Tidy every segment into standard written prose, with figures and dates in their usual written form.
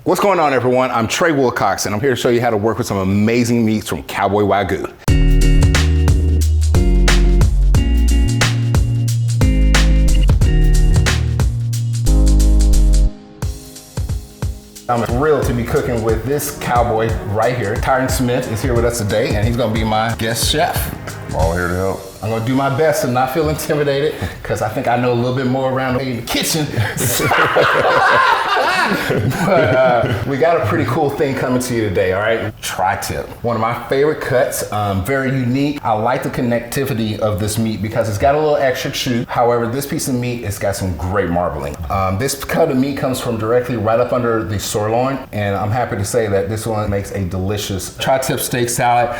What's going on, everyone? I'm Tre Wilcox, and I'm here to show you how to work with some amazing meats from Cowboy Wagyu. I'm thrilled to be cooking with this cowboy right here. Tyron Smith is here with us today, and he's gonna be my guest chef. All here to help. I'm gonna do my best to not feel intimidated, because I think I know a little bit more around the kitchen. But we got a pretty cool thing coming to you today, all right? Tri-tip, one of my favorite cuts, very unique. I like the connectivity of this meat because it's got a little extra chew. However, this piece of meat, it's got some great marbling. This cut of meat comes from directly right up under the sirloin, and I'm happy to say that this one makes a delicious tri-tip steak salad.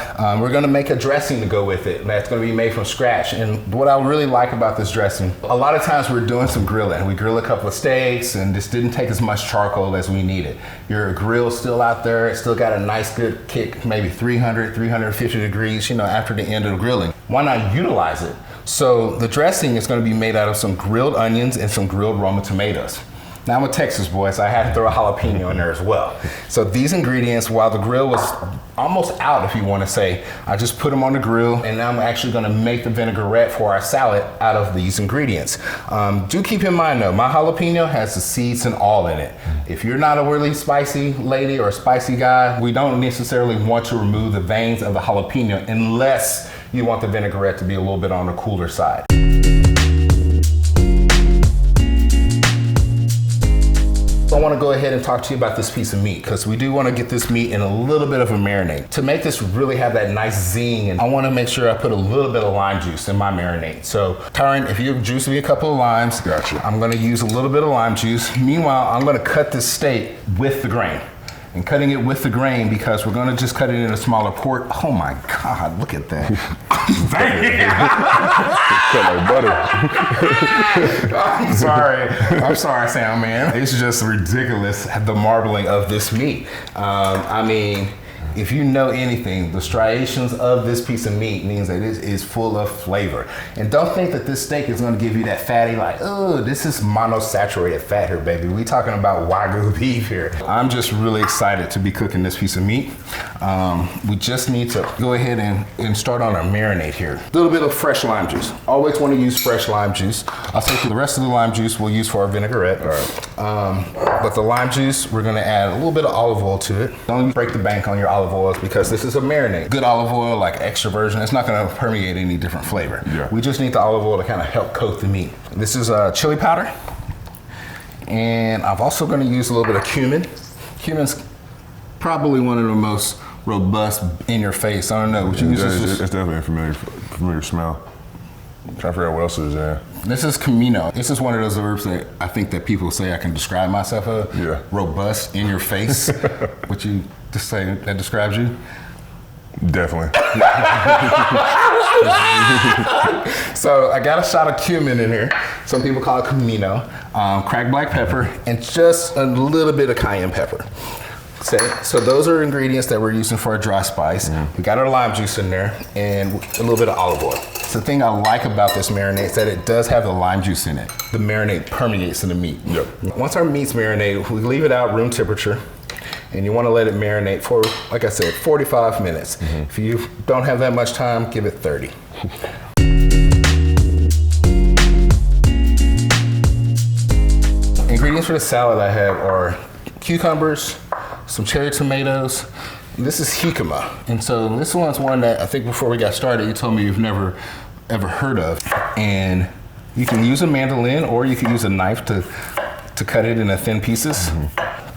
We're gonna make a dressing to go with it that's gonna be made from scratch. And what I really like about this dressing, a lot of times we're doing some grilling. We grill a couple of steaks and this didn't take as much charcoal as we needed. Your grill's still out there, it's still got a nice good kick, maybe 300, 350 degrees, after the end of the grilling. Why not utilize it? So the dressing is gonna be made out of some grilled onions and some grilled Roma tomatoes. Now I'm a Texas boy, so I had to throw a jalapeno in there as well. So these ingredients, while the grill was almost out, if you want to say, I just put them on the grill, and now I'm actually going to make the vinaigrette for our salad out of these ingredients. Do keep in mind though, my jalapeno has the seeds and all in it. If you're not a really spicy lady or a spicy guy, we don't necessarily want to remove the veins of the jalapeno unless you want the vinaigrette to be a little bit on the cooler side. I want to go ahead and talk to you about this piece of meat because we do want to get this meat in a little bit of a marinade. To make this really have that nice zing, and I want to make sure I put a little bit of lime juice in my marinade. So Tyron, if you juice me a couple of limes, gotcha. I'm going to use a little bit of lime juice. Meanwhile, I'm going to cut this steak with the grain. And cutting it with the grain because we're gonna just cut it in a smaller port. Oh my God, look at that. Cut like butter. I'm sorry, Sam, man. It's just ridiculous, the marbling of this meat. I mean, if you know anything, the striations of this piece of meat means that it is full of flavor. And don't think that this steak is gonna give you that fatty, like, oh, this is monosaturated fat here, baby. We talking about Wagyu beef here. I'm just really excited to be cooking this piece of meat. We just need to go ahead and start on our marinade here. A little bit of fresh lime juice. Always wanna use fresh lime juice. I'll take the rest of the lime juice we'll use for our vinaigrette. All right. But the lime juice, we're gonna add a little bit of olive oil to it. Don't break the bank on your olive oils because this is a marinade. Good olive oil, like extra virgin, it's not gonna permeate any different flavor. Yeah. We just need the olive oil to kind of help coat the meat. This is chili powder. And I'm also gonna use a little bit of cumin. Cumin's probably one of the most robust in your face. I don't know, would you use this? It's definitely a familiar smell. I'm trying to figure out what else is there. This is comino. This is one of those herbs that I think that people say I can describe myself as. Yeah. Robust in your face. What you just say that describes you? Definitely. So I got a shot of cumin in here. Some people call it comino. Cracked black pepper and just a little bit of cayenne pepper. So those are ingredients that we're using for a dry spice. We got our lime juice in there and a little bit of olive oil. So the thing I like about this marinade is that it does have the lime juice in it. The marinade permeates in the meat. Yep. Once our meat's marinated, we leave it out room temperature. And you want to let it marinate for, like I said, 45 minutes. If you don't have that much time, give it 30. Ingredients for the salad I have are cucumbers, some cherry tomatoes. This is jicama. And so this one's one that I think before we got started, you told me you've never ever heard of. And you can use a mandolin or you can use a knife to cut it into thin pieces.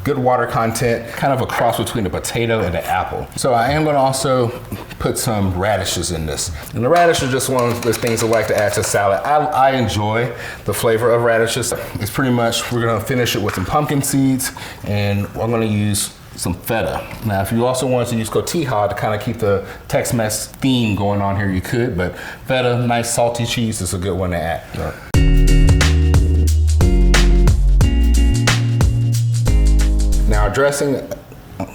Good water content, kind of a cross between a potato and an apple. So I am gonna also put some radishes in this. And the radish is just one of the things I like to add to salad. I enjoy the flavor of radishes. It's pretty much, we're gonna finish it with some pumpkin seeds and I'm gonna use some feta. Now, if you also wanted to use cotija to kind of keep the Tex-Mex theme going on here, you could, but feta, nice salty cheese is a good one to add. Right. Now, dressing,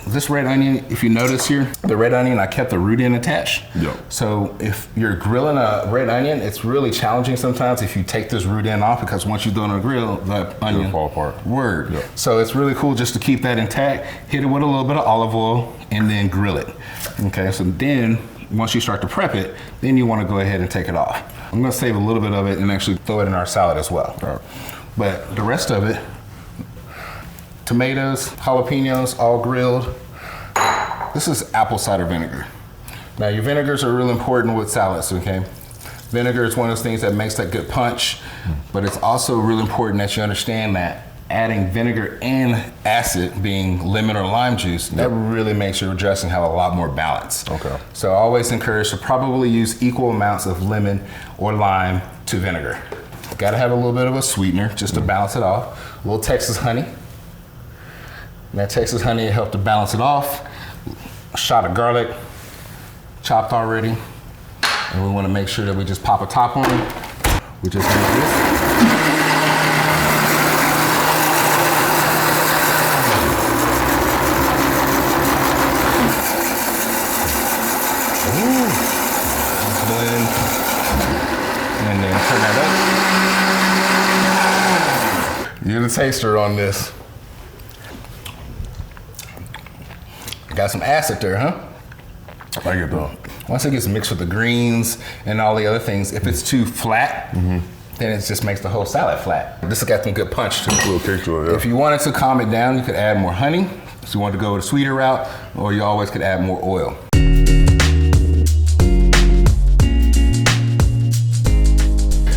This red onion, if you notice here, the red onion, I kept the root end attached. Yep. So if you're grilling a red onion, it's really challenging sometimes if you take this root end off, because once you throw it on the grill, the onion fall apart. Word. Yep. So it's really cool just to keep that intact. Hit it with a little bit of olive oil and then grill it. Okay, so then once you start to prep it, then you want to go ahead and take it off. I'm going to save a little bit of it and actually throw it in our salad as well. All right. But the rest of it, tomatoes, jalapenos, all grilled. This is apple cider vinegar. Now your vinegars are real important with salads, okay? Vinegar is one of those things that makes that good punch, but it's also really important that you understand that adding vinegar and acid, being lemon or lime juice, that really makes your dressing have a lot more balance. Okay. So I always encourage to probably use equal amounts of lemon or lime to vinegar. Gotta have a little bit of a sweetener just to balance it off. A little Texas honey. And that Texas honey helped to balance it off. A shot of garlic, chopped already. And we wanna make sure that we just pop a top on it. We just do this. Blend. And then turn that up. You're the taster on this. Got some acid there, huh? I get that. Once it gets mixed with the greens and all the other things, if it's too flat, then it just makes the whole salad flat. This has got some good punch too. A little kick to it, yeah. If you wanted to calm it down, you could add more honey. If you wanted to go with a sweeter route, or you always could add more oil.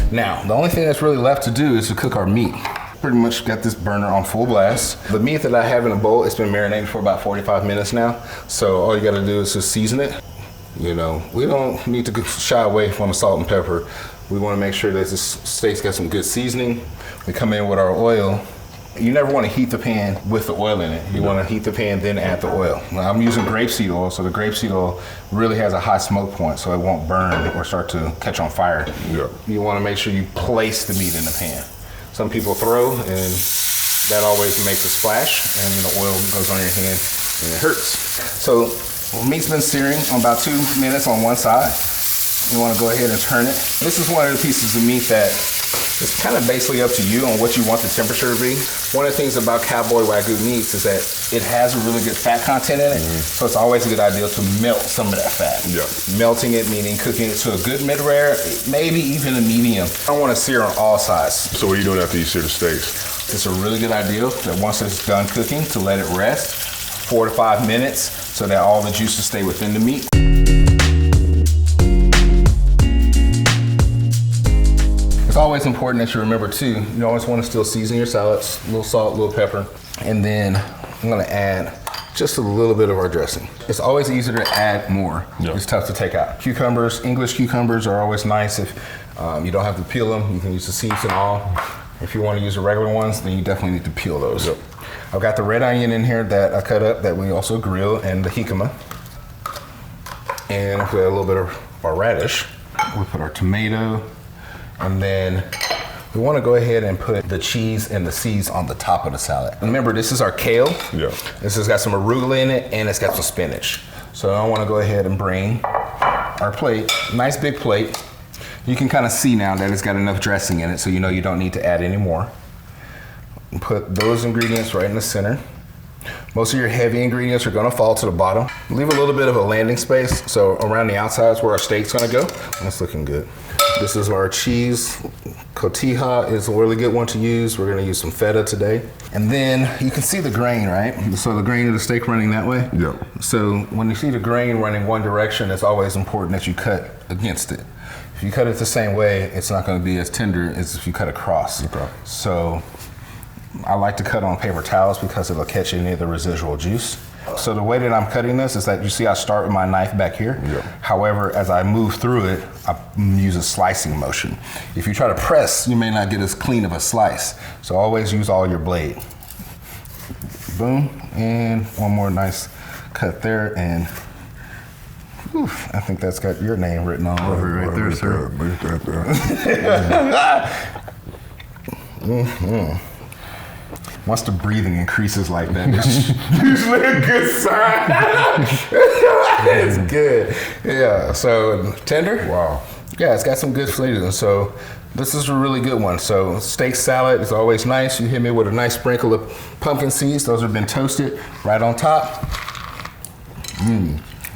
Now, the only thing that's really left to do is to cook our meat. Pretty much got this burner on full blast. The meat that I have in a bowl, it's been marinated for about 45 minutes now. So all you gotta do is just season it. You know, we don't need to shy away from the salt and pepper. We wanna make sure that this steak's got some good seasoning. We come in with our oil. You never wanna heat the pan with the oil in it. You wanna heat the pan, then add the oil. Now, I'm using grapeseed oil, so the grapeseed oil really has a high smoke point, so it won't burn or start to catch on fire. Yeah. You wanna make sure you place the meat in the pan. Some people throw, and that always makes a splash, and then the oil goes on your hand, and it hurts. So, meat's been searing on about 2 minutes on one side. You wanna go ahead and turn it. This is one of the pieces of meat that it's kind of basically up to you on what you want the temperature to be. One of the things about Cowboy Wagyu meats is that it has a really good fat content in it, so it's always a good idea to melt some of that fat. Yeah. Melting it, meaning cooking it to a good mid-rare, maybe even a medium. I don't want to sear on all sides. So what are you doing after you sear the steaks? It's a really good idea that once it's done cooking, to let it rest 4 to 5 minutes so that all the juices stay within the meat. It's always important that you remember too, you always want to still season your salads, a little salt, a little pepper, and then I'm gonna add just a little bit of our dressing. It's always easier to add more. Yeah. It's tough to take out. Cucumbers, English cucumbers are always nice if you don't have to peel them. You can use the seeds and all. If you want to use the regular ones, then you definitely need to peel those. Yep. I've got the red onion in here that I cut up that we also grill, and the jicama. And we put a little bit of our radish. We put our tomato, and then we want to go ahead and put the cheese and the seeds on the top of the salad. Remember, this is our kale. Yeah. This has got some arugula in it, and it's got some spinach. So I want to go ahead and bring our plate, nice big plate. You can kind of see now that it's got enough dressing in it, so you know you don't need to add any more. And put those ingredients right in the center. Most of your heavy ingredients are gonna fall to the bottom. Leave a little bit of a landing space, so around the outside is where our steak's gonna go. That's looking good. This is our cheese. Cotija is a really good one to use. We're gonna use some feta today. And then you can see the grain, right? So the grain of the steak running that way? Yeah. So when you see the grain running one direction, it's always important that you cut against it. If you cut it the same way, it's not gonna be as tender as if you cut across. Okay. So I like to cut on paper towels because it'll catch any of the residual juice. So the way that I'm cutting this is that you see I start with my knife back here. Yeah. However, as I move through it, I use a slicing motion. If you try to press, you may not get as clean of a slice. So always use all your blade. Boom, and one more nice cut there, and whew, I think that's got your name written all over it right there, sir. Once the breathing increases like that, it's usually a good sign. It's good. Yeah, so tender. Wow. Yeah, it's got some good flavor. So this is a really good one. So steak salad is always nice. You hit me with a nice sprinkle of pumpkin seeds. Those have been toasted right on top.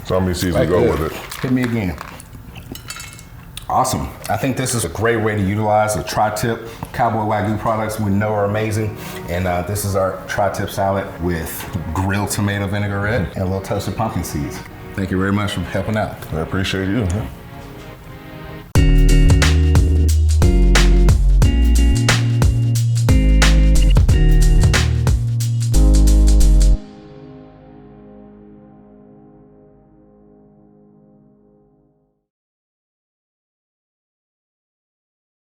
So how many seeds we go with it? Hit me again. Awesome. I think this is a great way to utilize the tri-tip Cowboy Wagyu products we know are amazing. And this is our tri-tip salad with grilled tomato vinaigrette and a little toasted pumpkin seeds. Thank you very much for helping out. I appreciate you.